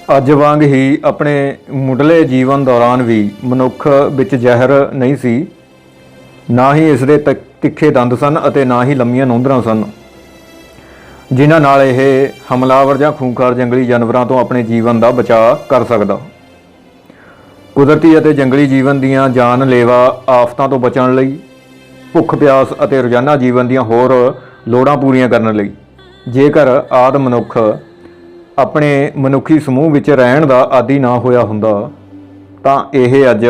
ਅੱਜ ਵਾਂग ਹੀ ਆਪਣੇ ਮੁੱਢਲੇ ਜੀਵਨ ਦੌਰਾਨ ਵੀ ਮਨੁੱਖ ਵਿੱਚ ਜ਼ਹਿਰ ਨਹੀਂ ਸੀ। ਨਾ ਹੀ ਇਸ ਦੇ ਤਿੱਖੇ ਦੰਦ ਸਨ ਅਤੇ ਨਾ ਹੀ ਲੰਮੀਆਂ ਨੌਂਦਰਾਂ ਸਨ, ਜਿਨ੍ਹਾਂ ਨਾਲ ਇਹ ਹਮਲਾਵਰ ਜਾਂ ਖੂੰਖਾਰ ਜੰਗਲੀ ਜਾਨਵਰਾਂ ਤੋਂ ਆਪਣੇ ਜੀਵਨ ਦਾ ਬਚਾਅ ਕਰ ਸਕਦਾ। ਕੁਦਰਤੀ ਅਤੇ ਜੰਗਲੀ ਜੀਵਨ ਦੀਆਂ ਜਾਨਲੇਵਾ ਆਫਤਾਂ ਤੋਂ ਬਚਣ ਲਈ, ਭੁੱਖ ਪਿਆਸ ਅਤੇ ਰੋਜ਼ਾਨਾ ਜੀਵਨ ਦੀਆਂ ਹੋਰ ਲੋੜਾਂ ਪੂਰੀਆਂ ਕਰਨ ਲਈ ਜੇਕਰ ਆਦਿ ਮਨੁੱਖ ਆਪਣੇ ਮਨੁੱਖੀ ਸਮੂਹ ਵਿੱਚ ਰਹਿਣ ਦਾ ਆਦੀ ਨਾ ਹੋਇਆ ਹੁੰਦਾ ਤਾਂ ਇਹ ਅੱਜ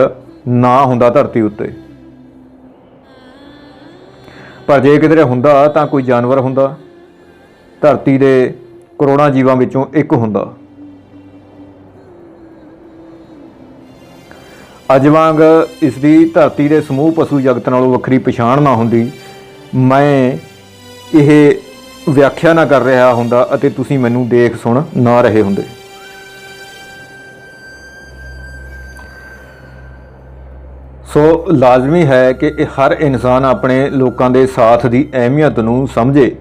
ਨਾ ਹੁੰਦਾ ਧਰਤੀ ਉੱਤੇ। ਪਰ ਜੇ ਕਿਧਰੇ ਹੁੰਦਾ ਤਾਂ ਕੋਈ ਜਾਨਵਰ ਹੁੰਦਾ, ਧਰਤੀ ਦੇ ਕਰੋੜਾਂ ਜੀਵਾਂ ਵਿੱਚੋਂ ਇੱਕ ਹੁੰਦਾ। ਅੱਜ ਵਾਂਗ ਇਸ ਦੀ ਧਰਤੀ ਦੇ ਸਮੂਹ ਪਸ਼ੂ ਜਗਤ ਨਾਲੋਂ ਵੱਖਰੀ ਪਛਾਣ ਨਾ ਹੁੰਦੀ, ਮੈਂ ਇਹ ਵਿਆਖਿਆ ਨਾ ਕਰ ਰਿਹਾ ਹੁੰਦਾ ਅਤੇ ਤੁਸੀਂ ਮੈਨੂੰ ਦੇਖ ਸੁਣ ਨਾ ਰਹੇ ਹੁੰਦੇ। ਸੋ ਲਾਜ਼ਮੀ ਹੈ ਕਿ ਹਰ ਇਨਸਾਨ ਆਪਣੇ ਲੋਕਾਂ ਦੇ ਸਾਥ ਦੀ ਅਹਿਮੀਅਤ ਨੂੰ ਸਮਝੇ।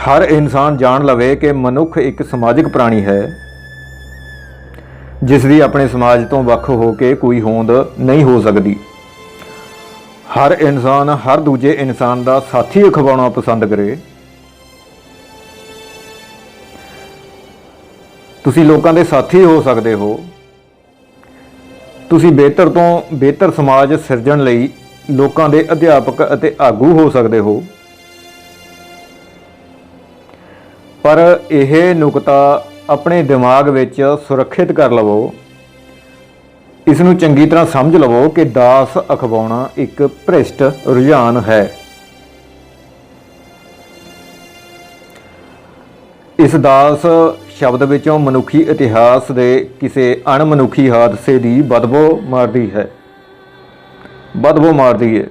ਹਰ ਇਨਸਾਨ ਜਾਣ ਲਵੇ ਕਿ ਮਨੁੱਖ ਇੱਕ ਸਮਾਜਿਕ ਪ੍ਰਾਣੀ ਹੈ, ਜਿਸ ਦੀ ਆਪਣੇ ਸਮਾਜ ਤੋਂ ਵੱਖ ਹੋ ਕੇ ਕੋਈ ਹੋਂਦ ਨਹੀਂ ਹੋ ਸਕਦੀ। ਹਰ ਇਨਸਾਨ ਹਰ ਦੂਜੇ ਇਨਸਾਨ ਦਾ ਸਾਥੀ ਅਖਵਾਉਣਾ ਪਸੰਦ ਕਰੇ। ਤੁਸੀਂ ਲੋਕਾਂ ਦੇ ਸਾਥੀ ਹੋ ਸਕਦੇ ਹੋ। ਤੁਸੀਂ ਬਿਹਤਰ ਤੋਂ ਬਿਹਤਰ ਸਮਾਜ ਸਿਰਜਣ ਲਈ ਲੋਕਾਂ ਦੇ ਅਧਿਆਪਕ ਅਤੇ ਆਗੂ ਹੋ ਸਕਦੇ ਹੋ। ਪਰ ਇਹ ਨੁਕਤਾ ਆਪਣੇ ਦਿਮਾਗ ਵਿੱਚ ਸੁਰੱਖਿਅਤ ਕਰ ਲਵੋ। ਇਸ ਨੂੰ ਚੰਗੀ ਤਰ੍ਹਾਂ ਸਮਝ ਲਵੋ ਕਿ ਦਾਸ ਅਖਵਾਉਣਾ ਇੱਕ ਭ੍ਰਿਸ਼ਟ ਰੁਝਾਨ ਹੈ। ਇਸ ਦਾਸ ਸ਼ਬਦ ਵਿੱਚੋਂ ਮਨੁੱਖੀ ਇਤਿਹਾਸ ਦੇ ਕਿਸੇ ਅਣਮਨੁੱਖੀ ਹਾਦਸੇ ਦੀ ਬਦਬੂ ਮਾਰਦੀ ਹੈ।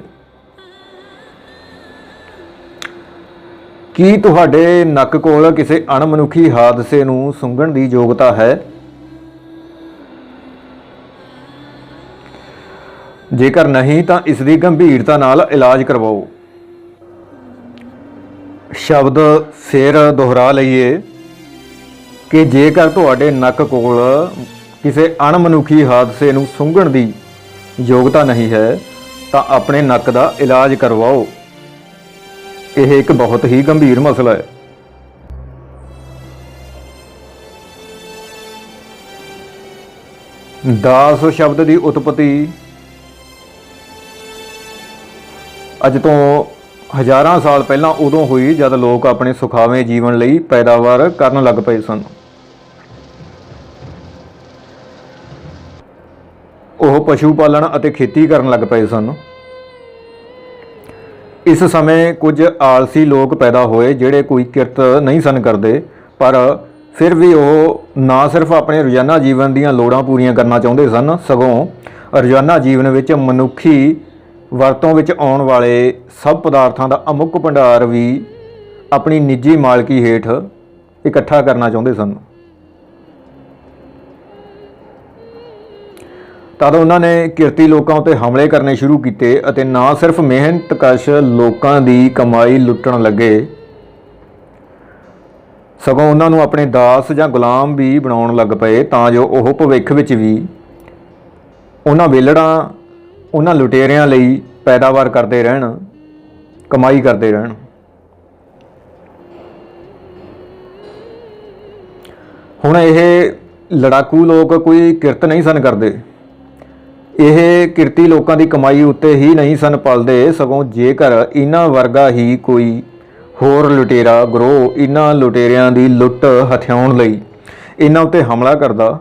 ਕੀ ਤੁਹਾਡੇ ਨੱਕ ਕੋਲ ਕਿਸੇ ਅਣਮਨੁੱਖੀ ਹਾਦਸੇ ਨੂੰ ਸੁੰਘਣ ਦੀ ਯੋਗਤਾ ਹੈ? ਜੇਕਰ ਨਹੀਂ ਤਾਂ ਇਸ ਦੀ ਗੰਭੀਰਤਾ ਨਾਲ ਇਲਾਜ ਕਰਵਾਓ। ਸ਼ਬਦ ਫਿਰ ਦੁਹਰਾ ਲਈਏ ਕਿ ਜੇਕਰ ਤੁਹਾਡੇ ਨੱਕ ਕੋਲ ਕਿਸੇ ਅਣਮਨੁੱਖੀ ਹਾਦਸੇ ਨੂੰ ਸੁੰਘਣ ਦੀ ਯੋਗਤਾ ਨਹੀਂ ਹੈ ਤਾਂ ਆਪਣੇ ਨੱਕ ਦਾ ਇਲਾਜ ਕਰਵਾਓ। ਇਹ ਇੱਕ ਬਹੁਤ ਹੀ ਗੰਭੀਰ ਮਸਲਾ ਹੈ। ਦਾਸ ਸ਼ਬਦ ਦੀ ਉਤਪਤੀ ਅੱਜ ਤੋਂ ਹਜ਼ਾਰਾਂ ਸਾਲ ਪਹਿਲਾਂ ਉਦੋਂ ਹੋਈ ਜਦ ਲੋਕ ਆਪਣੇ ਸੁਖਾਵੇਂ ਜੀਵਨ ਲਈ ਪੈਦਾਵਾਰ ਕਰਨ ਲੱਗ ਪਏ ਸਨ। ਉਹ ਪਸ਼ੂ ਪਾਲਣ ਅਤੇ ਖੇਤੀ ਕਰਨ ਲੱਗ ਪਏ ਸਨ। ਇਸ ਸਮੇਂ ਕੁਝ ਆਲਸੀ ਲੋਕ ਪੈਦਾ ਹੋਏ ਜਿਹੜੇ ਕੋਈ ਕਿਰਤ ਨਹੀਂ ਸਨ ਕਰਦੇ, ਪਰ ਫਿਰ ਵੀ ਉਹ ਨਾ ਸਿਰਫ ਆਪਣੇ ਰੋਜ਼ਾਨਾ ਜੀਵਨ ਦੀਆਂ ਲੋੜਾਂ ਪੂਰੀਆਂ ਕਰਨਾ ਚਾਹੁੰਦੇ ਸਨ, ਸਗੋਂ ਰੋਜ਼ਾਨਾ ਜੀਵਨ ਵਿੱਚ ਮਨੁੱਖੀ ਵਰਤੋਂ ਵਿੱਚ ਆਉਣ ਵਾਲੇ ਸਭ ਪਦਾਰਥਾਂ ਦਾ ਅਮੁੱਕ ਭੰਡਾਰ ਵੀ ਆਪਣੀ ਨਿੱਜੀ ਮਾਲਕੀ ਹੇਠ ਇਕੱਠਾ ਕਰਨਾ ਚਾਹੁੰਦੇ ਸਨ। ਤਦ ਉਹਨਾਂ ਨੇ ਕਿਰਤੀ ਲੋਕਾਂ ਉੱਤੇ ਹਮਲੇ ਕਰਨੇ ਸ਼ੁਰੂ ਕੀਤੇ ਅਤੇ ਨਾ ਸਿਰਫ ਮਿਹਨਤਕਸ਼ ਲੋਕਾਂ ਦੀ ਕਮਾਈ ਲੁੱਟਣ ਲੱਗੇ, ਸਗੋਂ ਉਹਨਾਂ ਨੂੰ ਆਪਣੇ ਦਾਸ ਜਾਂ ਗੁਲਾਮ ਵੀ ਬਣਾਉਣ ਲੱਗ ਪਏ ਤਾਂ ਜੋ ਉਹ ਭਵਿੱਖ ਵਿੱਚ ਵੀ ਉਹਨਾਂ ਲੁਟੇਰਿਆਂ ਲਈ ਪੈਦਾਵਾਰ ਕਰਦੇ ਰਹਿਣ, ਕਮਾਈ ਕਰਦੇ ਰਹਿਣ। ਹੁਣ ਇਹ ਲੜਾਕੂ ਲੋਕ ਕੋਈ ਕਿਰਤ ਨਹੀਂ ਸਨ ਕਰਦੇ। ਇਹ ਕਿਰਤੀ ਲੋਕਾਂ ਦੀ ਕਮਾਈ ਉੱਤੇ ਹੀ ਨਹੀਂ ਸਨ ਪਲਦੇ, ਸਗੋਂ ਜੇਕਰ ਇਹਨਾਂ ਵਰਗਾ ਹੀ ਕੋਈ ਹੋਰ ਲੁਟੇਰਾ ਗਰੋਹ ਇਹਨਾਂ ਲੁਟੇਰਿਆਂ ਦੀ ਲੁੱਟ ਹਥਿਆਉਣ ਲਈ ਇਹਨਾਂ ਉੱਤੇ ਹਮਲਾ ਕਰਦਾ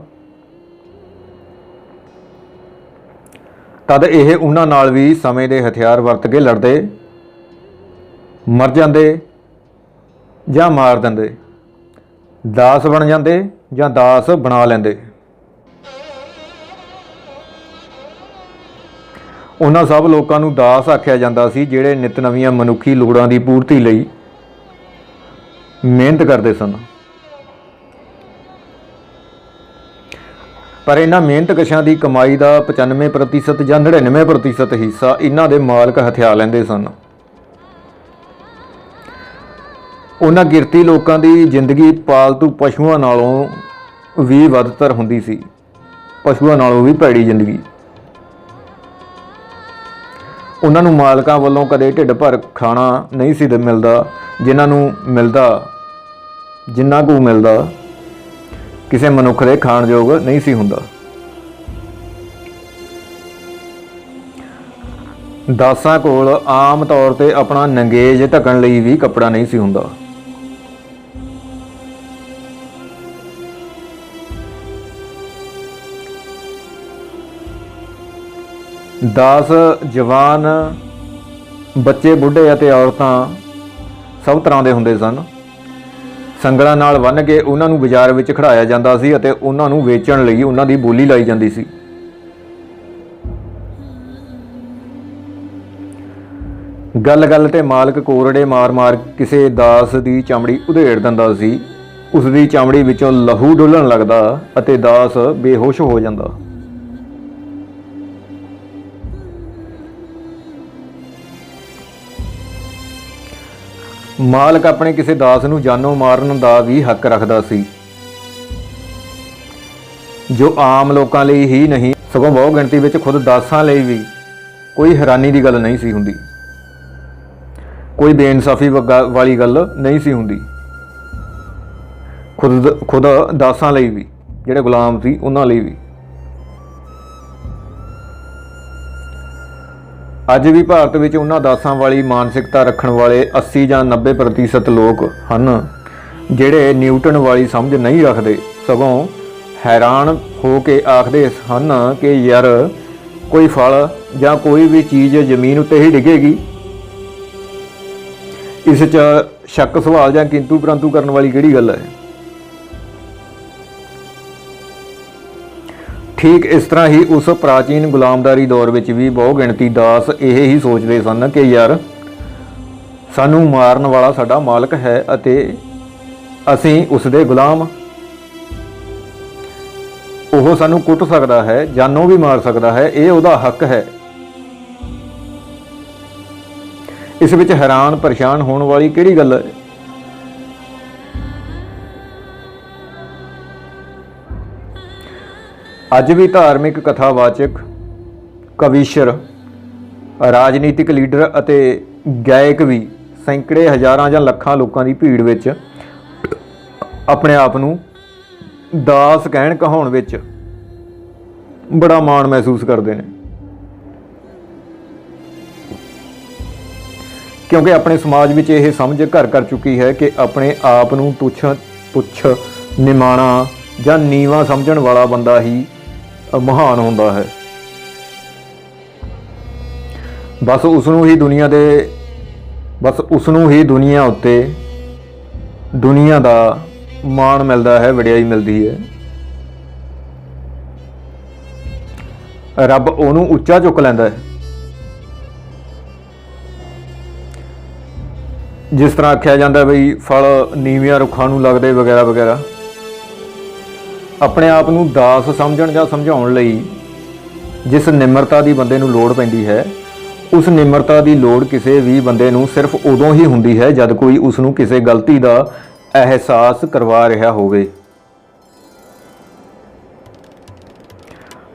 ਤਦ ਇਹ ਉਹਨਾਂ ਨਾਲ ਵੀ ਸਮੇਂ ਦੇ ਹਥਿਆਰ ਵਰਤ ਕੇ ਲੜਦੇ, ਮਰ ਜਾਂਦੇ ਜਾਂ ਮਾਰ ਦਿੰਦੇ, ਦਾਸ ਬਣ ਜਾਂਦੇ ਜਾਂ ਦਾਸ ਬਣਾ ਲੈਂਦੇ। ਉਹਨਾਂ ਸਭ ਲੋਕਾਂ ਨੂੰ ਦਾਸ ਆਖਿਆ ਜਾਂਦਾ ਸੀ ਜਿਹੜੇ ਨਿਤ ਨਵੀਆਂ ਮਨੁੱਖੀ ਲੋੜਾਂ ਦੀ ਪੂਰਤੀ ਲਈ ਮਿਹਨਤ ਕਰਦੇ ਸਨ। ਪਰ ਇਹਨਾਂ ਮਿਹਨਤਕਸ਼ਾਂ ਦੀ ਕਮਾਈ ਦਾ 95% ਜਾਂ 99% ਹਿੱਸਾ ਇਹਨਾਂ ਦੇ ਮਾਲਕ ਹਥਿਆ ਲੈਂਦੇ ਸਨ। ਉਹਨਾਂ ਕਿਰਤੀ ਲੋਕਾਂ ਦੀ ਜ਼ਿੰਦਗੀ ਪਾਲਤੂ ਪਸ਼ੂਆਂ ਨਾਲੋਂ ਵੀ ਵੱਧਤਰ ਹੁੰਦੀ ਸੀ, ਪਸ਼ੂਆਂ ਨਾਲੋਂ ਵੀ ਭੈੜੀ ਜ਼ਿੰਦਗੀ। ਉਹਨਾਂ ਨੂੰ ਮਾਲਕਾਂ ਵੱਲੋਂ ਕਦੇ ਢਿੱਡ ਭਰ ਖਾਣਾ ਨਹੀਂ ਸੀ ਮਿਲਦਾ, ਜਿੰਨਾ ਕੁ ਮਿਲਦਾ ਕਿਸੇ ਮਨੁੱਖ ਦੇ ਖਾਣ ਯੋਗ ਨਹੀਂ ਸੀ ਹੁੰਦਾ। ਦਾਸਾਂ ਕੋਲ ਆਮ ਤੌਰ ਤੇ ਆਪਣਾ ਨੰਗੇਜ ਢੱਕਣ ਲਈ ਵੀ ਕੱਪੜਾ ਨਹੀਂ ਸੀ ਹੁੰਦਾ। ਦਾਸ ਜਵਾਨ, ਬੱਚੇ, ਬੁੱਢੇ ਅਤੇ ਔਰਤਾਂ ਸਭ ਤਰ੍ਹਾਂ ਦੇ ਹੁੰਦੇ ਸਨ। ਸੰਗਲਾਂ ਨਾਲ ਬੰਨ੍ਹ ਕੇ ਉਹਨਾਂ ਨੂੰ ਬਾਜ਼ਾਰ ਵਿੱਚ ਖੜਾਇਆ ਜਾਂਦਾ ਸੀ ਅਤੇ ਉਹਨਾਂ ਨੂੰ ਵੇਚਣ ਲਈ ਉਹਨਾਂ ਦੀ ਬੋਲੀ ਲਾਈ ਜਾਂਦੀ ਸੀ। ਗੱਲ ਤੇ ਮਾਲਕ ਕੋਰੜੇ ਮਾਰ ਕਿਸੇ ਦਾਸ ਦੀ ਚਮੜੀ ਉਧੇੜ ਦਿੰਦਾ ਸੀ। ਉਸ ਦੀ ਚਮੜੀ ਵਿੱਚੋਂ ਲਹੂ ਡੁੱਲਣ ਲੱਗਦਾ ਅਤੇ ਦਾਸ ਬੇਹੋਸ਼ ਹੋ ਜਾਂਦਾ। ਮਾਲਕ ਆਪਣੇ ਕਿਸੇ ਦਾਸ ਨੂੰ ਜਾਨੋਂ ਮਾਰਨ ਦਾ ਵੀ ਹੱਕ ਰੱਖਦਾ ਸੀ, ਜੋ ਆਮ ਲੋਕਾਂ ਲਈ ਹੀ ਨਹੀਂ ਸਗੋਂ ਬਹੁ ਗਿਣਤੀ ਵਿੱਚ ਖੁਦ ਦਾਸਾਂ ਲਈ ਵੀ ਕੋਈ ਹੈਰਾਨੀ ਦੀ ਗੱਲ ਨਹੀਂ ਸੀ ਹੁੰਦੀ, ਕੋਈ ਬੇਇਨਸਾਫੀ ਵਾਲੀ ਗੱਲ ਨਹੀਂ ਸੀ ਹੁੰਦੀ। ਖੁਦ ਦਾਸਾਂ ਲਈ ਵੀ, ਜਿਹੜੇ ਗੁਲਾਮ ਸੀ ਉਹਨਾਂ ਲਈ ਵੀ। ਅੱਜ ਵੀ ਭਾਰਤ ਵਿੱਚ ਉਹਨਾਂ ਦਾਸਾਂ ਵਾਲੀ ਮਾਨਸਿਕਤਾ ਰੱਖਣ ਵਾਲੇ 80 ਜਾਂ 90% ਲੋਕ ਹਨ, ਜਿਹੜੇ ਨਿਊਟਨ ਵਾਲੀ ਸਮਝ ਨਹੀਂ ਰੱਖਦੇ, ਸਗੋਂ ਹੈਰਾਨ ਹੋ ਕੇ ਆਖਦੇ ਹਨ ਕਿ ਯਾਰ ਕੋਈ ਫਲ ਜਾਂ ਕੋਈ ਵੀ ਚੀਜ਼ ਜ਼ਮੀਨ ਉੱਤੇ ਹੀ ਡਿੱਗੇਗੀ। ਇਸ 'ਚ ਸ਼ੱਕ, ਸਵਾਲ ਜਾਂ ਕਿੰਤੂ ਪਰੰਤੂ ਕਰਨ ਵਾਲੀ ਕਿਹੜੀ ਗੱਲ ਹੈ। ਠੀਕ ਇਸ ਤਰ੍ਹਾਂ ਹੀ ਉਸ ਪ੍ਰਾਚੀਨ ਗੁਲਾਮਦਾਰੀ ਦੌਰ ਵਿੱਚ ਵੀ ਬਹੁ ਗਿਣਤੀ ਦਾਸ ਇਹ ਹੀ ਸੋਚਦੇ ਸਨ ਕਿ ਯਾਰ ਸਾਨੂੰ ਮਾਰਨ ਵਾਲਾ ਸਾਡਾ ਮਾਲਕ ਹੈ ਅਤੇ ਅਸੀਂ ਉਸ ਦੇ ਗੁਲਾਮ। ਉਹ ਸਾਨੂੰ ਕੁੱਟ ਸਕਦਾ ਹੈ, ਜਾਨੋਂ ਵੀ ਮਾਰ ਸਕਦਾ ਹੈ, ਇਹ ਉਹਦਾ ਹੱਕ ਹੈ। ਇਸ ਵਿੱਚ ਹੈਰਾਨ ਪਰੇਸ਼ਾਨ ਹੋਣ ਵਾਲੀ ਕਿਹੜੀ ਗੱਲ ਹੈ। ਅੱਜ ਵੀ ਧਾਰਮਿਕ ਕਥਾਵਾਚਕ, ਕਵੀਸ਼ਰ, ਰਾਜਨੀਤਿਕ ਲੀਡਰ ਅਤੇ ਗਾਇਕ ਵੀ ਸੈਂਕੜੇ, ਹਜ਼ਾਰਾਂ ਜਾਂ ਲੱਖਾਂ ਲੋਕਾਂ ਦੀ ਭੀੜ ਵਿੱਚ ਆਪਣੇ ਆਪ ਨੂੰ ਦਾਸ ਕਹਿਣ ਕਹਾਉਣ ਵਿੱਚ ਬੜਾ ਮਾਣ ਮਹਿਸੂਸ ਕਰਦੇ ਨੇ, ਕਿਉਂਕਿ ਆਪਣੇ ਸਮਾਜ ਵਿੱਚ ਇਹ ਸਮਝ ਘਰ ਕਰ ਚੁੱਕੀ ਹੈ ਕਿ ਆਪਣੇ ਆਪ ਨੂੰ ਤੁੱਛ, ਨਿਮਾਣਾ ਜਾਂ ਨੀਵਾਂ ਸਮਝਣ ਵਾਲਾ ਬੰਦਾ ਹੀ ਮਹਾਨ ਹੁੰਦਾ ਹੈ। ਬਸ ਉਸ ਨੂੰ ਹੀ ਦੁਨੀਆ ਉੱਤੇ ਦੁਨੀਆ ਦਾ ਮਾਣ ਮਿਲਦਾ ਹੈ, ਵਡਿਆਈ ਮਿਲਦੀ ਹੈ। ਰੱਬ ਉਹਨੂੰ ਉੱਚਾ ਚੁੱਕ ਲੈਂਦਾ ਹੈ। ਜਿਸ ਤਰ੍ਹਾਂ ਆਖਿਆ ਜਾਂਦਾ ਬਈ ਫਲ ਨੀਵਿਆਂ ਰੁੱਖਾਂ ਨੂੰ ਲੱਗਦੇ ਵਗੈਰਾ ਵਗੈਰਾ। ਆਪਣੇ ਆਪ ਨੂੰ ਦਾਸ ਸਮਝਣ ਜਾਂ ਸਮਝਾਉਣ ਲਈ ਜਿਸ ਨਿਮਰਤਾ ਦੀ ਬੰਦੇ ਨੂੰ ਲੋੜ ਪੈਂਦੀ ਹੈ, ਉਸ ਨਿਮਰਤਾ ਦੀ ਲੋੜ ਕਿਸੇ ਵੀ ਬੰਦੇ ਨੂੰ ਸਿਰਫ ਉਦੋਂ ਹੀ ਹੁੰਦੀ ਹੈ ਜਦ ਕੋਈ ਉਸ ਨੂੰ ਕਿਸੇ ਗਲਤੀ ਦਾ ਅਹਿਸਾਸ ਕਰਵਾ ਰਿਹਾ ਹੋਵੇ।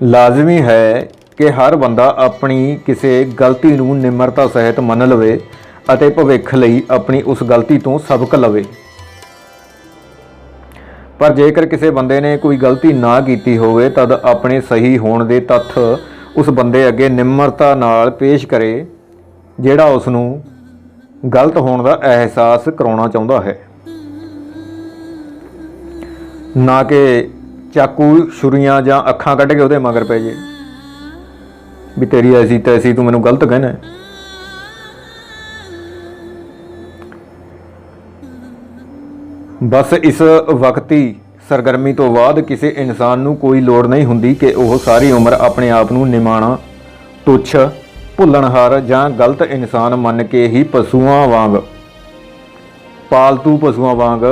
ਲਾਜ਼ਮੀ ਹੈ ਕਿ ਹਰ ਬੰਦਾ ਆਪਣੀ ਕਿਸੇ ਗਲਤੀ ਨੂੰ ਨਿਮਰਤਾ ਸਹਿਤ ਮੰਨ ਲਵੇ ਅਤੇ ਭਵਿੱਖ ਲਈ ਆਪਣੀ ਉਸ ਗਲਤੀ ਤੋਂ ਸਬਕ ਲਵੇ। ਪਰ ਜੇਕਰ ਕਿਸੇ ਬੰਦੇ ਨੇ ਕੋਈ ਗਲਤੀ ਨਾ ਕੀਤੀ ਹੋਵੇ ਤਦ ਆਪਣੇ ਸਹੀ ਹੋਣ ਦੇ ਤੱਥ ਉਸ ਬੰਦੇ ਅੱਗੇ ਨਿਮਰਤਾ ਨਾਲ ਪੇਸ਼ ਕਰੇ, ਜਿਹੜਾ ਉਸ ਨੂੰ ਗਲਤ ਹੋਣ ਦਾ ਅਹਿਸਾਸ ਕਰਾਉਣਾ ਚਾਹੁੰਦਾ ਹੈ, ਨਾ ਕਿ ਚਾਕੂ, ਛੁਰੀਆਂ ਜਾਂ ਅੱਖਾਂ ਕੱਢ ਕੇ ਉਹਦੇ ਮਗਰ ਪੈ ਜੇ ਵੀ ਤੇਰੀ ਐਸੀ ਤੈਸੀ, ਤੂੰ ਮੈਨੂੰ ਗਲਤ ਕਹਿਣਾ। ਬਸ ਇਸ ਵਕਤੀ ਸਰਗਰਮੀ ਤੋਂ ਬਾਅਦ ਕਿਸੇ ਇਨਸਾਨ ਨੂੰ ਕੋਈ ਲੋੜ ਨਹੀਂ ਹੁੰਦੀ ਕਿ ਉਹ ਸਾਰੀ ਉਮਰ ਆਪਣੇ ਆਪ ਨੂੰ ਨਿਮਾਣਾ, ਤੁੱਛ, ਭੁੱਲਣਹਾਰ ਜਾਂ ਗਲਤ ਇਨਸਾਨ ਮੰਨ ਕੇ ਹੀ ਪਾਲਤੂ ਪਸ਼ੂਆਂ ਵਾਂਗ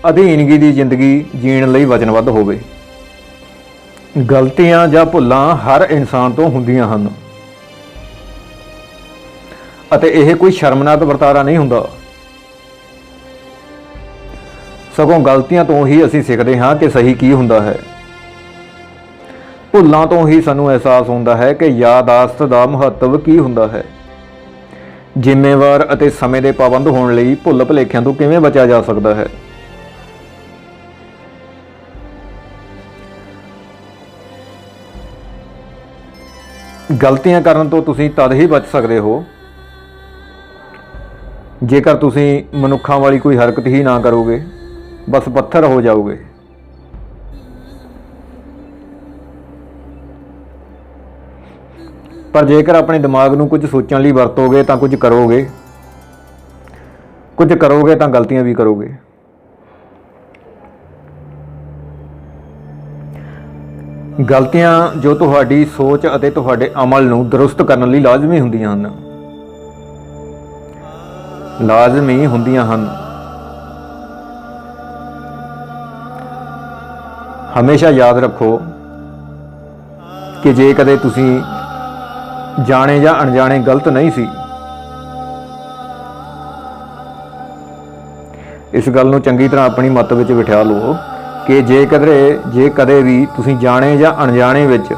ਅਧੀਨਗੀ ਦੀ ਜ਼ਿੰਦਗੀ ਜੀਣ ਲਈ ਵਚਨਬੱਧ ਹੋਵੇ। ਗਲਤੀਆਂ ਜਾਂ ਭੁੱਲਾਂ ਹਰ ਇਨਸਾਨ ਤੋਂ ਹੁੰਦੀਆਂ ਹਨ ਅਤੇ ਇਹ ਕੋਈ ਸ਼ਰਮਨਾਕ ਵਰਤਾਰਾ ਨਹੀਂ ਹੁੰਦਾ। ਸਗੋਂ ਗਲਤੀਆਂ ਤੋਂ ਹੀ ਅਸੀਂ ਸਿੱਖਦੇ ਹਾਂ ਕਿ ਸਹੀ ਕੀ ਹੁੰਦਾ ਹੈ। ਭੁੱਲਾਂ ਤੋਂ ਹੀ ਸਾਨੂੰ ਅਹਿਸਾਸ ਹੁੰਦਾ ਹੈ ਕਿ ਯਾਦਾਸ਼ਤ ਦਾ ਮਹੱਤਵ ਕੀ ਹੁੰਦਾ ਹੈ। ਜ਼ਿੰਮੇਵਾਰ ਅਤੇ ਸਮੇਂ ਦੇ ਪਾਬੰਦ ਹੋਣ ਲਈ ਭੁੱਲ ਭੁਲੇਖਿਆਂ ਤੋਂ ਕਿਵੇਂ ਬਚਿਆ ਜਾ ਸਕਦਾ ਹੈ। ਗਲਤੀਆਂ ਕਰਨ ਤੋਂ ਤੁਸੀਂ ਤਦ ਹੀ ਬਚ ਸਕਦੇ ਹੋ ਜੇਕਰ ਤੁਸੀਂ ਮਨੁੱਖਾਂ ਵਾਲੀ ਕੋਈ ਹਰਕਤ ਹੀ ਨਾ ਕਰੋਗੇ, ਬਸ ਪੱਥਰ ਹੋ ਜਾਓਗੇ। ਪਰ ਜੇਕਰ ਆਪਣੇ ਦਿਮਾਗ ਨੂੰ ਕੁਝ ਸੋਚਣ ਲਈ ਵਰਤੋਗੇ ਤਾਂ ਕੁਝ ਕਰੋਗੇ ਤਾਂ ਗਲਤੀਆਂ ਵੀ ਕਰੋਗੇ। ਗਲਤੀਆਂ ਜੋ ਤੁਹਾਡੀ ਸੋਚ ਅਤੇ ਤੁਹਾਡੇ ਅਮਲ ਨੂੰ ਦਰੁਸਤ ਕਰਨ ਲਈ ਲਾਜ਼ਮੀ ਹੁੰਦੀਆਂ ਹਨ। ਹਮੇਸ਼ਾ ਯਾਦ ਰੱਖੋ ਕਿ ਜੇ ਕਦੇ ਤੁਸੀਂ ਜਾਣੇ ਜਾਂ ਅਣਜਾਣੇ ਗਲਤ ਨਹੀਂ ਸੀ, ਇਸ ਗੱਲ ਨੂੰ ਚੰਗੀ ਤਰ੍ਹਾਂ ਆਪਣੀ ਮੱਤ ਵਿੱਚ ਬਿਠਾ ਲਓ ਕਿ ਜੇ ਕਦੇ ਵੀ ਤੁਸੀਂ ਜਾਣੇ ਜਾਂ ਅਣਜਾਣੇ ਵਿੱਚ,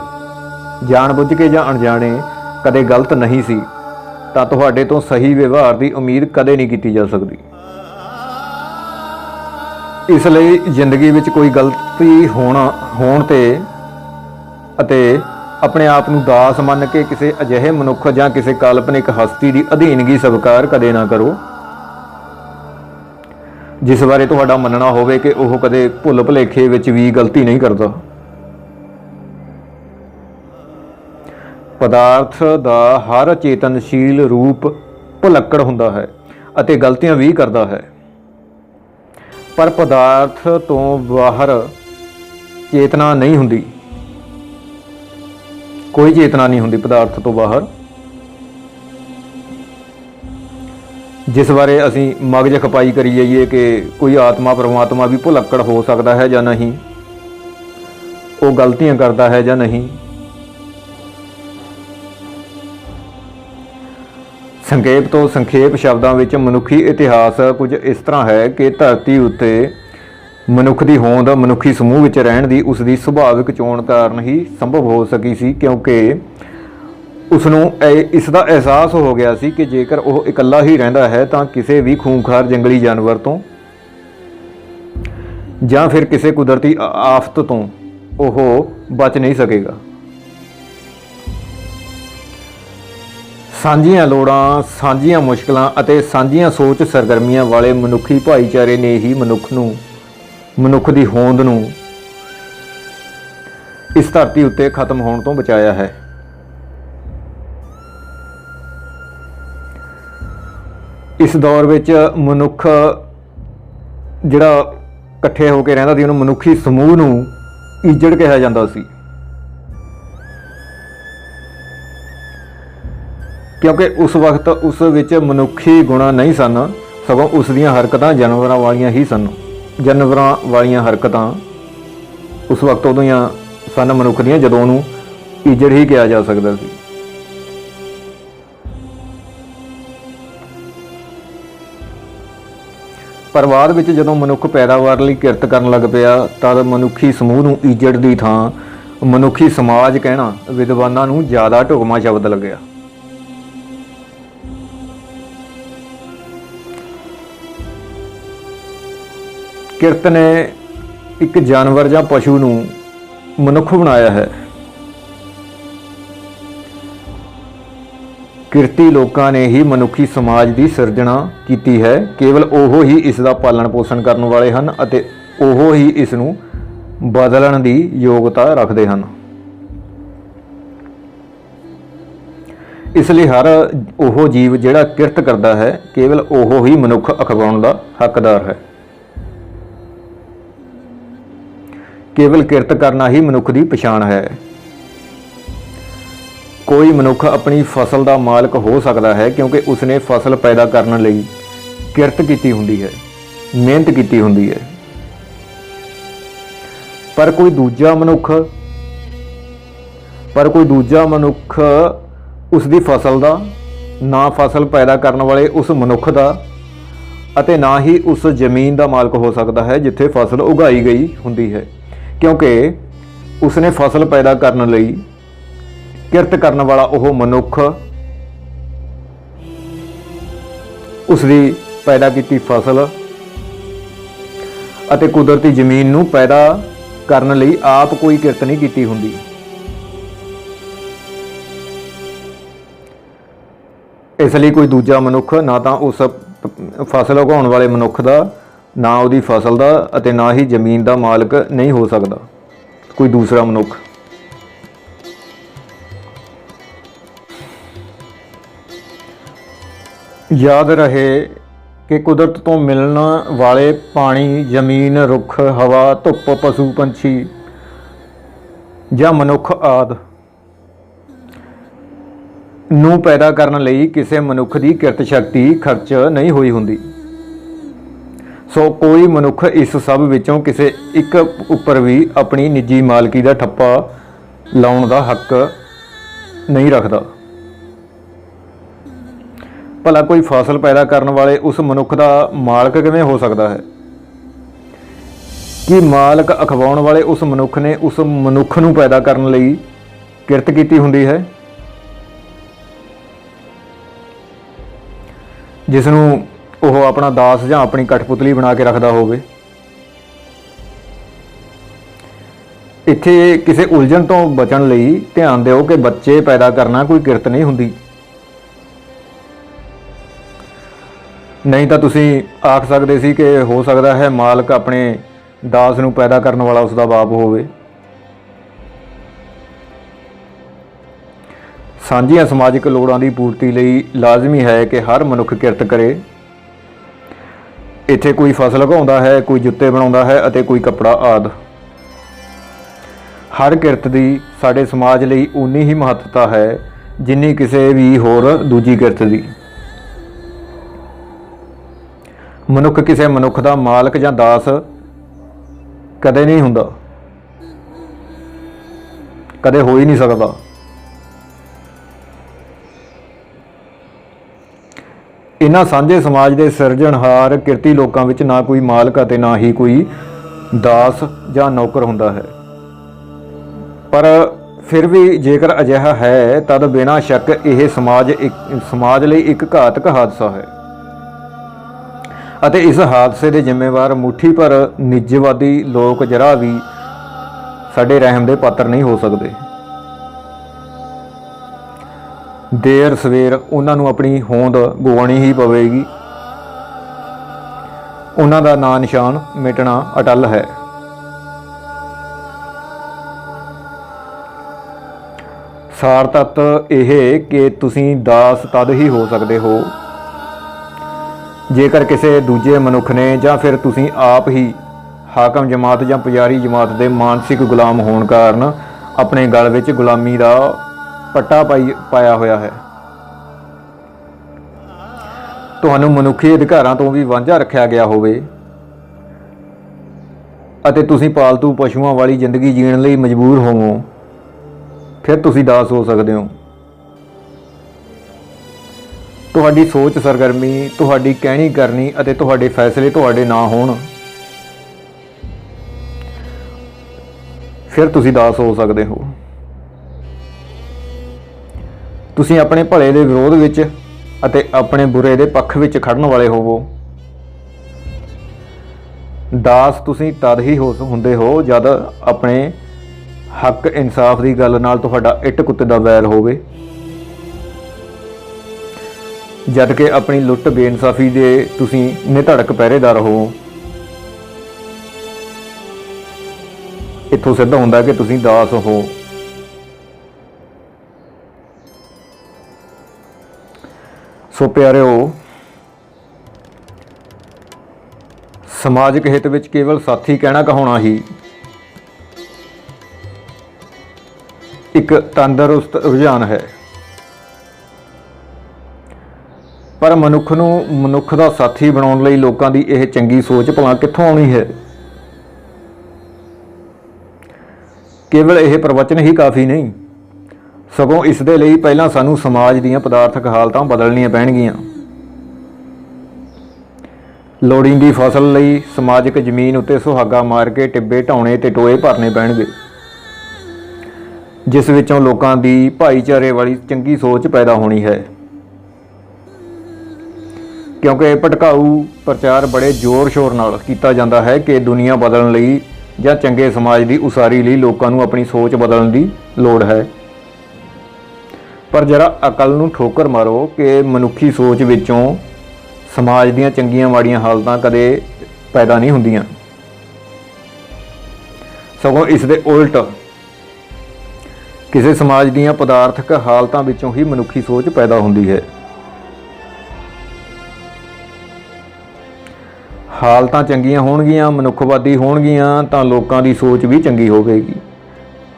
ਜਾਣਬੁੱਝ ਕੇ ਜਾਂ ਅਣਜਾਣੇ ਕਦੇ ਗਲਤ ਨਹੀਂ ਸੀ, ਤਾਂ ਤੁਹਾਡੇ ਤੋਂ ਸਹੀ ਵਿਵਹਾਰ ਦੀ ਉਮੀਦ ਕਦੇ ਨਹੀਂ ਕੀਤੀ ਜਾ ਸਕਦੀ। ਇਸ ਲਈ ਜ਼ਿੰਦਗੀ ਵਿੱਚ ਕੋਈ ਗਲਤੀ ਹੋਣ ਤੇ ਅਤੇ ਆਪਣੇ ਆਪ ਨੂੰ ਦਾਸ ਮੰਨ ਕੇ ਕਿਸੇ ਅਜਿਹੇ ਮਨੁੱਖ ਜਾਂ ਕਿਸੇ ਕਾਲਪਨਿਕ ਹਸਤੀ ਦੀ ਅਧੀਨਗੀ ਸਵੀਕਾਰ ਕਦੇ ਨਾ ਕਰੋ ਜਿਸ ਬਾਰੇ ਤੁਹਾਡਾ ਮੰਨਣਾ ਹੋਵੇ ਕਿ ਉਹ ਕਦੇ ਭੁੱਲ ਭੁਲੇਖੇ ਵਿੱਚ ਵੀ ਗਲਤੀ ਨਹੀਂ ਕਰਦਾ। ਪਦਾਰਥ ਦਾ ਹਰ ਚੇਤਨਸ਼ੀਲ ਰੂਪ ਭੁਲੱਕੜ ਹੁੰਦਾ ਹੈ ਅਤੇ ਗਲਤੀਆਂ ਵੀ ਕਰਦਾ ਹੈ, ਪਰ ਪਦਾਰਥ ਤੋਂ ਬਾਹਰ ਚੇਤਨਾ ਨਹੀਂ ਹੁੰਦੀ। ਕੋਈ ਚੇਤਨਾ ਨਹੀਂ ਹੁੰਦੀ ਪਦਾਰਥ ਤੋਂ ਬਾਹਰ, ਜਿਸ ਬਾਰੇ ਅਸੀਂ ਮਗਜ ਖਪਾਈ ਕਰੀ ਜਾਈਏ ਕਿ ਕੋਈ ਆਤਮਾ ਪਰਮਾਤਮਾ ਵੀ ਭੁਲੱਕੜ ਹੋ ਸਕਦਾ ਹੈ ਜਾਂ ਨਹੀਂ, ਉਹ ਗਲਤੀਆਂ ਕਰਦਾ ਹੈ ਜਾਂ ਨਹੀਂ। ਸੰਖੇਪ ਤੋਂ ਸੰਖੇਪ ਸ਼ਬਦਾਂ ਵਿੱਚ ਮਨੁੱਖੀ ਇਤਿਹਾਸ ਕੁਝ ਇਸ ਤਰ੍ਹਾਂ ਹੈ ਕਿ ਧਰਤੀ ਉੱਤੇ ਮਨੁੱਖ ਦੀ ਹੋਂਦ ਮਨੁੱਖੀ ਸਮੂਹ ਵਿੱਚ ਰਹਿਣ ਦੀ ਉਸ ਦੀ ਸੁਭਾਵਿਕ ਚੋਣ ਕਾਰਨ ਹੀ ਸੰਭਵ ਹੋ ਸਕੀ ਸੀ, ਕਿਉਂਕਿ ਉਸ ਨੂੰ ਇਸ ਦਾ ਅਹਿਸਾਸ ਹੋ ਗਿਆ ਸੀ ਕਿ ਜੇਕਰ ਉਹ ਇਕੱਲਾ ਹੀ ਰਹਿੰਦਾ ਹੈ ਤਾਂ ਕਿਸੇ ਵੀ ਖੂੰਖਾਰ ਜੰਗਲੀ ਜਾਨਵਰ ਤੋਂ ਜਾਂ ਫਿਰ ਕਿਸੇ ਕੁਦਰਤੀ ਆਫਤ ਤੋਂ ਉਹ ਬਚ ਨਹੀਂ ਸਕੇਗਾ। ਸਾਂਝੀਆਂ ਲੋੜਾਂ, ਸਾਂਝੀਆਂ ਮੁਸ਼ਕਲਾਂ ਅਤੇ ਸਾਂਝੀਆਂ ਸੋਚ ਸਰਗਰਮੀਆਂ ਵਾਲੇ ਮਨੁੱਖੀ ਭਾਈਚਾਰੇ ਨੇ ਹੀ ਮਨੁੱਖ ਦੀ ਹੋਂਦ ਨੂੰ ਇਸ ਧਰਤੀ ਉੱਤੇ ਖਤਮ ਹੋਣ ਤੋਂ ਬਚਾਇਆ ਹੈ। ਇਸ ਦੌਰ ਵਿੱਚ ਮਨੁੱਖ ਜਿਹੜਾ ਇਕੱਠੇ ਹੋ ਕੇ ਰਹਿੰਦਾ ਸੀ ਉਹਨੂੰ ਮਨੁੱਖੀ ਸਮੂਹ ਨੂੰ ਈਜੜ ਕਿਹਾ ਜਾਂਦਾ ਸੀ, ਕਿਉਂਕਿ ਉਸ ਵਕਤ ਉਸ ਵਿੱਚ ਮਨੁੱਖੀ ਗੁਣ ਨਹੀਂ ਸਨ, ਸਗੋਂ ਉਸ ਦੀਆਂ ਹਰਕਤਾਂ ਜਾਨਵਰਾਂ ਵਾਲੀਆਂ ਹਰਕਤਾਂ ਉਸ ਵਕਤ ਉਦੋਂ ਹੀ ਸਨ ਮਨੁੱਖ ਦੀਆਂ ਜਦੋਂ ਉਹਨੂੰ ਈਜੜ ਹੀ ਕਿਹਾ ਜਾ ਸਕਦਾ ਸੀ। ਪਰ ਬਾਅਦ ਵਿੱਚ ਜਦੋਂ ਮਨੁੱਖ ਪੈਦਾਵਾਰ ਲਈ ਕਿਰਤ ਕਰਨ ਲੱਗ ਪਿਆ ਤਦ ਮਨੁੱਖੀ ਸਮੂਹ ਨੂੰ ਈਜੜ ਦੀ ਥਾਂ ਮਨੁੱਖੀ ਸਮਾਜ ਕਹਿਣਾ ਵਿਦਵਾਨਾਂ ਨੂੰ ਜ਼ਿਆਦਾ ਢੁਕਵਾਂ ਸ਼ਬਦ ਲੱਗਿਆ। ਕਿਰਤ ਨੇ ਇੱਕ ਜਾਨਵਰ ਜਾਂ ਪਸ਼ੂ ਨੂੰ ਮਨੁੱਖ ਬਣਾਇਆ ਹੈ। ਕਿਰਤੀ ਲੋਕਾਂ ਨੇ ਹੀ ਮਨੁੱਖੀ ਸਮਾਜ ਦੀ ਸਿਰਜਣਾ ਕੀਤੀ ਹੈ। ਕੇਵਲ ਉਹ ਹੀ ਇਸ ਦਾ ਪਾਲਣ ਪੋਸ਼ਣ ਕਰਨ ਵਾਲੇ ਹਨ ਅਤੇ ਉਹ ਹੀ ਇਸ ਨੂੰ ਬਦਲਣ ਦੀ ਯੋਗਤਾ ਰੱਖਦੇ ਹਨ। ਇਸ ਲਈ ਹਰ ਉਹ ਜੀਵ ਜਿਹੜਾ ਕਿਰਤ ਕਰਦਾ ਹੈ ਕੇਵਲ ਉਹ ਹੀ ਮਨੁੱਖ ਅਖਵਾਉਣ ਦਾ ਹੱਕਦਾਰ ਹੈ। ਕੇਵਲ ਕਿਰਤ ਕਰਨਾ ਹੀ ਮਨੁੱਖ ਦੀ ਪਛਾਣ ਹੈ। ਕੋਈ ਮਨੁੱਖ ਆਪਣੀ ਫਸਲ ਦਾ ਮਾਲਕ ਹੋ ਸਕਦਾ ਹੈ ਕਿਉਂਕਿ ਉਸਨੇ ਫਸਲ ਪੈਦਾ ਕਰਨ ਲਈ ਕਿਰਤ ਕੀਤੀ ਹੁੰਦੀ ਹੈ, ਮਿਹਨਤ ਕੀਤੀ ਹੁੰਦੀ ਹੈ। ਪਰ ਕੋਈ ਦੂਜਾ ਮਨੁੱਖ ਉਸ ਦੀ ਫਸਲ ਦਾ, ਨਾ ਫਸਲ ਪੈਦਾ ਕਰਨ ਵਾਲੇ ਉਸ ਮਨੁੱਖ ਦਾ ਅਤੇ ਨਾ ਹੀ ਉਸ ਜ਼ਮੀਨ ਦਾ ਮਾਲਕ ਹੋ ਸਕਦਾ ਹੈ ਜਿੱਥੇ ਫਸਲ ਉਗਾਈ ਗਈ ਹੁੰਦੀ ਹੈ, ਕਿਉਂਕਿ ਉਸਨੇ ਫਸਲ ਪੈਦਾ ਕਰਨ ਲਈ ਕਿਰਤ ਕਰਨ ਵਾਲਾ ਉਹ ਮਨੁੱਖ ਉਸ ਦੀ ਪੈਦਾ ਕੀਤੀ ਫਸਲ ਅਤੇ ਕੁਦਰਤੀ ਜ਼ਮੀਨ ਨੂੰ ਪੈਦਾ ਕਰਨ ਲਈ ਆਪ ਕੋਈ ਕਿਰਤ ਨਹੀਂ ਕੀਤੀ ਹੁੰਦੀ। ਇਸ ਲਈ ਕੋਈ ਦੂਜਾ ਮਨੁੱਖ ਨਾ ਤਾਂ ਉਸ ਫਸਲ ਉਗਾਉਣ ਵਾਲੇ ਮਨੁੱਖ ਦਾ, ਨਾ ਉਹਦੀ ਫਸਲ ਦਾ ਅਤੇ ਨਾ ਹੀ ਜ਼ਮੀਨ ਦਾ ਮਾਲਕ ਨਹੀਂ ਹੋ ਸਕਦਾ ਕੋਈ ਦੂਸਰਾ ਮਨੁੱਖ। ਯਾਦ ਰਹੇ ਕਿ ਕੁਦਰਤ ਤੋਂ ਮਿਲਣ ਵਾਲੇ ਪਾਣੀ, ਜ਼ਮੀਨ, ਰੁੱਖ, ਹਵਾ, ਧੁੱਪ, ਪਸ਼ੂ ਪੰਛੀ ਜਾਂ ਮਨੁੱਖ ਆਦਿ ਨੂੰ ਪੈਦਾ ਕਰਨ ਲਈ ਕਿਸੇ ਮਨੁੱਖ ਦੀ ਕਿਰਤ ਸ਼ਕਤੀ ਖਰਚ ਨਹੀਂ ਹੋਈ ਹੁੰਦੀ। ਸੋ ਕੋਈ ਮਨੁੱਖ ਇਸ ਸਭ ਵਿੱਚੋਂ ਕਿਸੇ ਇੱਕ ਉੱਪਰ ਵੀ ਆਪਣੀ ਨਿੱਜੀ ਮਾਲਕੀ ਦਾ ਠੱਪਾ ਲਾਉਣ ਦਾ ਹੱਕ ਨਹੀਂ ਰੱਖਦਾ। ਭਲਾ ਕੋਈ ਫਸਲ ਪੈਦਾ ਕਰਨ ਵਾਲੇ ਉਸ ਮਨੁੱਖ ਦਾ ਮਾਲਕ ਕਿਵੇਂ ਹੋ ਸਕਦਾ ਹੈ? ਕੀ ਮਾਲਕ ਅਖਵਾਉਣ ਵਾਲੇ ਉਸ ਮਨੁੱਖ ਨੇ ਉਸ ਮਨੁੱਖ ਨੂੰ ਪੈਦਾ ਕਰਨ ਲਈ ਕਿਰਤ ਕੀਤੀ ਹੁੰਦੀ ਹੈ, ਜਿਸ ਨੂੰ ਉਹ ਆਪਣਾ ਦਾਸ ਜਾਂ ਆਪਣੀ ਕਠਪੁਤਲੀ ਬਣਾ ਕੇ ਰੱਖਦਾ ਹੋਵੇ? ਇੱਥੇ ਕਿਸੇ ਉਲਝਣ ਤੋਂ ਬਚਣ ਲਈ ਧਿਆਨ ਦਿਓ ਕਿ ਬੱਚੇ ਪੈਦਾ ਕਰਨਾ ਕੋਈ ਕਿਰਤ ਨਹੀਂ ਹੁੰਦੀ। ਨਹੀਂ ਤਾਂ ਤੁਸੀਂ ਆਖ ਸਕਦੇ ਸੀ ਕਿ ਹੋ ਸਕਦਾ ਹੈ ਮਾਲਕ ਆਪਣੇ ਦਾਸ ਨੂੰ ਪੈਦਾ ਕਰਨ ਵਾਲਾ ਉਸ ਦਾ ਬਾਪ ਹੋਵੇ। ਸਾਂਝੀਆਂ ਸਮਾਜਿਕ ਲੋੜਾਂ ਦੀ ਪੂਰਤੀ ਲਈ ਲਾਜ਼ਮੀ ਹੈ ਕਿ ਹਰ ਮਨੁੱਖ ਕਿਰਤ ਕਰੇ। ਇੱਥੇ ਕੋਈ ਫਸਲ ਉਗਾਉਂਦਾ ਹੈ, ਕੋਈ ਜੁੱਤੇ ਬਣਾਉਂਦਾ ਹੈ ਅਤੇ ਕੋਈ ਕੱਪੜਾ ਆਦਿ। ਹਰ ਕਿਰਤ ਦੀ ਸਾਡੇ ਸਮਾਜ ਲਈ ਉਨੀ ਹੀ ਮਹੱਤਤਾ ਹੈ ਜਿੰਨੀ ਕਿਸੇ ਵੀ ਹੋਰ ਦੂਜੀ ਕਿਰਤ ਦੀ। ਮਨੁੱਖ ਕਿਸੇ ਮਨੁੱਖ ਦਾ ਮਾਲਕ ਜਾਂ ਦਾਸ ਕਦੇ ਨਹੀਂ ਹੁੰਦਾ, ਕਦੇ ਹੋ ਹੀ ਨਹੀਂ ਸਕਦਾ। ਇਹਨਾਂ ਸਾਂਝੇ ਸਮਾਜ ਦੇ ਸਿਰਜਣਹਾਰ ਕਿਰਤੀ ਲੋਕਾਂ ਵਿੱਚ ਨਾ ਕੋਈ ਮਾਲਕ ਅਤੇ ਨਾ ਹੀ ਕੋਈ ਦਾਸ ਜਾਂ ਨੌਕਰ ਹੁੰਦਾ ਹੈ। ਪਰ ਫਿਰ ਵੀ ਜੇਕਰ ਅਜਿਹਾ ਹੈ ਤਦ ਬਿਨਾਂ ਸ਼ੱਕ ਇਹ ਸਮਾਜ ਲਈ ਇੱਕ ਘਾਤਕ ਹਾਦਸਾ ਹੈ ਅਤੇ ਇਸ ਹਾਦਸੇ ਦੇ ਜ਼ਿੰਮੇਵਾਰ ਮੁੱਠੀ ਭਰ ਨਿੱਜਵਾਦੀ ਲੋਕ ਜਰਾ ਵੀ ਸਾਡੇ ਰਹਿਮ ਦੇ ਪਾਤਰ ਨਹੀਂ ਹੋ ਸਕਦੇ। ਦੇਰ ਸਵੇਰ ਉਹਨਾਂ ਨੂੰ ਆਪਣੀ ਹੋਂਦ ਗਵਾਉਣੀ ਹੀ ਪਵੇਗੀ। ਉਹਨਾਂ ਦਾ ਨਾਂ ਨਿਸ਼ਾਨ ਮਿਟਣਾ ਅਟੱਲ ਹੈ। ਸਾਰ ਤੱਤ ਇਹ ਕਿ ਤੁਸੀਂ ਦਾਸ ਤਦ ਹੀ ਹੋ ਸਕਦੇ ਹੋ ਜੇਕਰ ਕਿਸੇ ਦੂਜੇ ਮਨੁੱਖ ਨੇ ਜਾਂ ਫਿਰ ਤੁਸੀਂ ਆਪ ਹੀ ਹਾਕਮ ਜਮਾਤ ਜਾਂ ਪੁਜਾਰੀ ਜਮਾਤ ਦੇ ਮਾਨਸਿਕ ਗੁਲਾਮ ਹੋਣ ਕਾਰਨ ਆਪਣੇ ਗਲ ਵਿੱਚ ਗੁਲਾਮੀ ਦਾ ਪੱਟਾ ਪਾਇਆ ਹੋਇਆ ਹੈ। ਤੁਹਾਨੂੰ ਮਨੁੱਖੀ ਅਧਿਕਾਰਾਂ ਤੋਂ ਵੀ ਵਾਂਝਾ ਰੱਖਿਆ ਗਿਆ ਹੋਵੇ ਅਤੇ ਤੁਸੀਂ ਪਾਲਤੂ ਪਸ਼ੂਆਂ ਵਾਲੀ ਜ਼ਿੰਦਗੀ ਜੀਣ ਲਈ ਮਜਬੂਰ ਹੋਵੋ, ਫਿਰ ਤੁਸੀਂ ਦਾਸ ਹੋ ਸਕਦੇ ਹੋ। ਤੁਹਾਡੀ ਸੋਚ ਸਰਗਰਮੀ, ਤੁਹਾਡੀ ਕਹਿਣੀ ਕਰਨੀ ਅਤੇ ਤੁਹਾਡੇ ਫੈਸਲੇ ਤੁਹਾਡੇ ਨਾ ਹੋਣ, ਫਿਰ ਤੁਸੀਂ ਦਾਸ ਹੋ ਸਕਦੇ ਹੋ। ਤੁਸੀਂ ਆਪਣੇ ਭਲੇ ਦੇ ਵਿਰੋਧ ਵਿੱਚ ਅਤੇ ਆਪਣੇ ਬੁਰੇ ਦੇ ਪੱਖ ਵਿੱਚ ਖੜਨ ਵਾਲੇ ਹੋਵੋ। ਦਾਸ ਤੁਸੀਂ ਤਦ ਹੀ ਹੁੰਦੇ ਹੋ ਜਦ ਆਪਣੇ ਹੱਕ ਇਨਸਾਫ ਦੀ ਗੱਲ ਨਾਲ ਤੁਹਾਡਾ ਇੱਟ ਕੁੱਤੇ ਦਾ ਵੈਰ ਹੋਵੇ, ਜਦ ਕਿ ਆਪਣੀ ਲੁੱਟ ਬੇਇਨਸਾਫੀ ਦੇ ਤੁਸੀਂ ਨਿਧੜਕ ਪਹਿਰੇਦਾਰ ਹੋ। ਇੱਥੋਂ ਸਿੱਧ ਹੁੰਦਾ ਕਿ ਤੁਸੀਂ ਦਾਸ ਹੋ। ਸੋ ਪਿਆਰਿਓ, ਸਮਾਜਿਕ ਹਿੱਤ ਵਿੱਚ ਕੇਵਲ ਸਾਥੀ ਕਹਿਣਾ ਕਹਾਉਣਾ ਹੀ ਇੱਕ ਤੰਦਰੁਸਤ ਰੁਝਾਨ ਹੈ, ਪਰ ਮਨੁੱਖ ਨੂੰ ਮਨੁੱਖ ਦਾ ਸਾਥੀ ਬਣਾਉਣ ਲਈ ਲੋਕਾਂ ਦੀ ਇਹ ਚੰਗੀ ਸੋਚ ਭਲਾ ਕਿੱਥੋਂ ਆਉਣੀ ਹੈ? ਕੇਵਲ ਇਹ ਪ੍ਰਵਚਨ ਹੀ ਕਾਫੀ ਨਹੀਂ, ਸਗੋਂ ਇਸ ਦੇ ਲਈ ਪਹਿਲਾਂ ਸਾਨੂੰ ਸਮਾਜ ਦੀਆਂ ਪਦਾਰਥਕ ਹਾਲਤਾਂ ਬਦਲਣੀਆਂ ਪੈਣਗੀਆਂ। ਲੋੜੀਂਦੀ ਫਸਲ ਲਈ ਸਮਾਜਿਕ ਜ਼ਮੀਨ ਉੱਤੇ ਸੁਹਾਗਾ ਮਾਰ ਕੇ ਟਿੱਬੇ ਢਾਉਣੇ ਤੇ ਟੋਏ ਭਰਨੇ ਪੈਣਗੇ, ਜਿਸ ਵਿੱਚੋਂ ਲੋਕਾਂ ਦੀ ਭਾਈਚਾਰੇ ਵਾਲੀ ਚੰਗੀ ਸੋਚ ਪੈਦਾ ਹੋਣੀ ਹੈ। ਕਿਉਂਕਿ ਭਟਕਾਊ ਪ੍ਰਚਾਰ ਬੜੇ ਜ਼ੋਰ ਸ਼ੋਰ ਨਾਲ ਕੀਤਾ ਜਾਂਦਾ ਹੈ ਕਿ ਦੁਨੀਆ ਬਦਲਣ ਲਈ ਜਾਂ ਚੰਗੇ ਸਮਾਜ ਦੀ ਉਸਾਰੀ ਲਈ ਲੋਕਾਂ ਨੂੰ ਆਪਣੀ ਸੋਚ ਬਦਲਣ ਦੀ ਲੋੜ ਹੈ। ਪਰ ਜਰਾ ਅਕਲ ਨੂੰ ਠੋਕਰ ਮਾਰੋ ਕਿ ਮਨੁੱਖੀ ਸੋਚ ਵਿੱਚੋਂ ਸਮਾਜ ਦੀਆਂ ਚੰਗੀਆਂ ਮਾੜੀਆਂ ਹਾਲਤਾਂ ਕਦੇ ਪੈਦਾ ਨਹੀਂ ਹੁੰਦੀਆਂ, ਸਗੋਂ ਇਸ ਦੇ ਉਲਟ ਕਿਸੇ ਸਮਾਜ ਦੀਆਂ ਪਦਾਰਥਕ ਹਾਲਤਾਂ ਵਿੱਚੋਂ ਹੀ ਮਨੁੱਖੀ ਸੋਚ ਪੈਦਾ ਹੁੰਦੀ ਹੈ। ਹਾਲਤਾਂ ਚੰਗੀਆਂ ਹੋਣਗੀਆਂ, ਮਨੁੱਖਵਾਦੀ ਹੋਣਗੀਆਂ ਤਾਂ ਲੋਕਾਂ ਦੀ ਸੋਚ ਵੀ ਚੰਗੀ ਹੋਵੇਗੀ,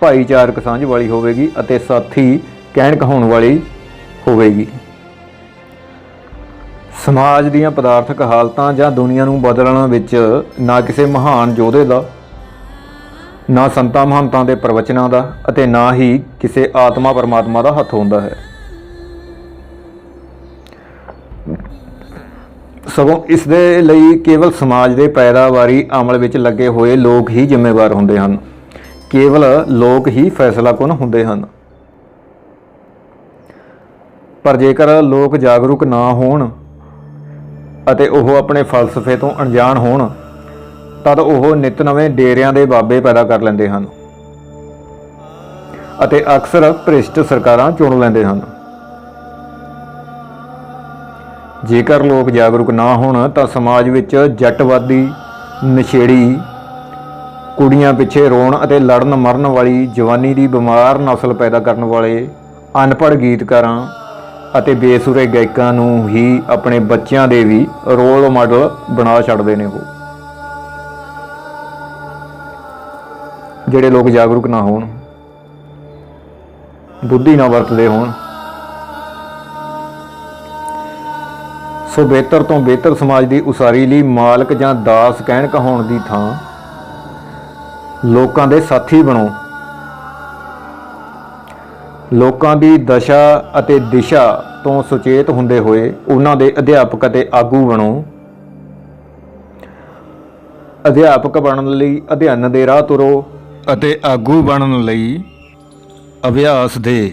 ਭਾਈਚਾਰਕ ਸਾਂਝ ਵਾਲੀ ਹੋਵੇਗੀ ਅਤੇ ਸਾਥੀ ਕਹਿਣ ਕਹਾਉਣ ਵਾਲੀ ਹੋਵੇਗੀ। ਸਮਾਜ ਦੀਆਂ ਪਦਾਰਥਕ ਹਾਲਤਾਂ ਜਾਂ ਦੁਨੀਆ ਨੂੰ ਬਦਲਣ ਵਿੱਚ ਨਾ ਕਿਸੇ ਮਹਾਨ ਯੋਧੇ ਦਾ, ਨਾ ਸੰਤਾਂ ਮਹੰਤਾਂ ਦੇ ਪ੍ਰਵਚਨਾਂ ਦਾ ਅਤੇ ਨਾ ਹੀ ਕਿਸੇ ਆਤਮਾ ਪਰਮਾਤਮਾ ਦਾ ਹੱਥ ਹੁੰਦਾ ਹੈ, ਸਗੋਂ ਇਸ ਦੇ ਲਈ ਕੇਵਲ ਸਮਾਜ ਦੇ ਪੈਦਾਵਾਰੀ ਅਮਲ ਵਿੱਚ ਲੱਗੇ ਹੋਏ ਲੋਕ ਹੀ ਜ਼ਿੰਮੇਵਾਰ ਹੁੰਦੇ ਹਨ। ਕੇਵਲ ਲੋਕ ਹੀ ਫੈਸਲਾਕੁਨ ਹੁੰਦੇ ਹਨ। ਪਰ ਜੇਕਰ ਲੋਕ ਜਾਗਰੂਕ ਨਾ ਹੋਣ ਅਤੇ ਉਹ ਆਪਣੇ ਫਲਸਫੇ ਤੋਂ ਅਣਜਾਣ ਹੋਣ ਤਦ ਉਹ ਨਿਤ ਨਵੇਂ ਡੇਰਿਆਂ ਦੇ ਬਾਬੇ ਪੈਦਾ ਕਰ ਲੈਂਦੇ ਹਨ ਅਤੇ ਅਕਸਰ ਭ੍ਰਿਸ਼ਟ ਸਰਕਾਰਾਂ ਚੁਣ ਲੈਂਦੇ ਹਨ। ਜੇਕਰ ਲੋਕ ਜਾਗਰੂਕ ਨਾ ਹੋਣ ਤਾਂ ਸਮਾਜ ਵਿੱਚ ਜੱਟਵਾਦੀ, ਨਸ਼ੇੜੀ, ਕੁੜੀਆਂ ਪਿੱਛੇ ਰੋਣ ਅਤੇ ਲੜਨ ਮਰਨ ਵਾਲੀ ਜਵਾਨੀ ਦੀ ਬਿਮਾਰ ਨਸਲ ਪੈਦਾ ਕਰਨ ਵਾਲੇ ਅਨਪੜ੍ਹ ਗੀਤਕਾਰਾਂ ਅਤੇ ਬੇਸੁਰੇ ਗਾਇਕਾਂ ਨੂੰ ਹੀ ਆਪਣੇ ਬੱਚਿਆਂ ਦੇ ਵੀ ਰੋਲ ਮਾਡਲ ਬਣਾ ਛੱਡਦੇ ਨੇ। ਉਹ ਜਿਹੜੇ ਲੋਕ ਜਾਗਰੂਕ ਨਾ ਹੋਣ, ਬੁੱਧੀ ਨਾ ਵਰਤਦੇ ਹੋਣ। ਸੋ ਬਿਹਤਰ ਤੋਂ ਬਿਹਤਰ ਸਮਾਜ ਦੀ ਉਸਾਰੀ ਲਈ ਮਾਲਕ ਜਾਂ ਦਾਸ ਕਹਿਣ ਕਹਾਉਣ ਦੀ ਥਾਂ ਲੋਕਾਂ ਦੇ ਸਾਥੀ ਬਣੋ। ਲੋਕਾਂ ਦੀ ਦਸ਼ਾ ਅਤੇ ਦਿਸ਼ਾ ਤੋਂ ਸੁਚੇਤ ਹੁੰਦੇ ਹੋਏ ਉਹਨਾਂ ਦੇ ਅਧਿਆਪਕ ਅਤੇ ਆਗੂ ਬਣੋ। ਅਧਿਆਪਕ ਬਣਨ ਲਈ ਅਧਿਐਨ ਦੇ ਰਾਹ ਤੁਰੋ ਅਤੇ ਆਗੂ ਬਣਨ ਲਈ ਅਭਿਆਸ ਦੇ